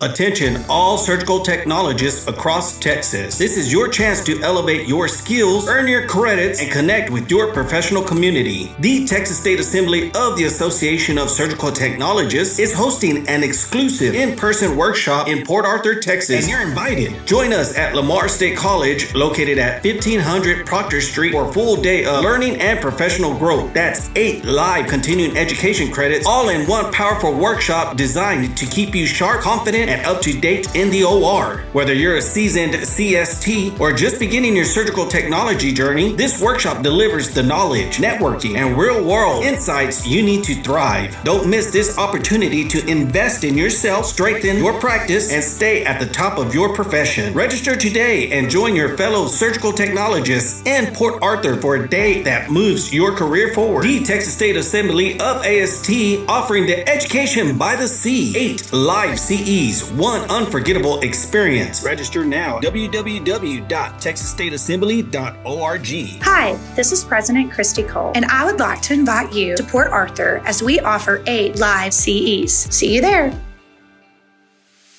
Attention all surgical technologists across Texas. This is your chance to elevate your skills, earn your credits, and connect with your professional community. The Texas State Assembly of the Association of Surgical Technologists is hosting an exclusive in-person workshop in Port Arthur, Texas, and you're invited. Join us at Lamar State College, located at 1500 Proctor Street, for a full day of learning and professional growth. That's 8 live continuing education credits, all in one powerful workshop designed to keep you sharp, confident, and up to date in the OR. Whether you're a seasoned CST or just beginning your surgical technology journey, this workshop delivers the knowledge, networking, and real-world insights you need to thrive. Don't miss this opportunity to invest in yourself, strengthen your practice, and stay at the top of your profession. Register today and join your fellow surgical technologists in Port Arthur for a day that moves your career forward. The Texas State Assembly of AST, offering the education by the sea. 8 live CEs, one unforgettable experience. Register now. www.texasstateassembly.org. Hi, this is President Christy Cole, and I would like to invite you to Port Arthur as we offer 8 live CEs. See you there.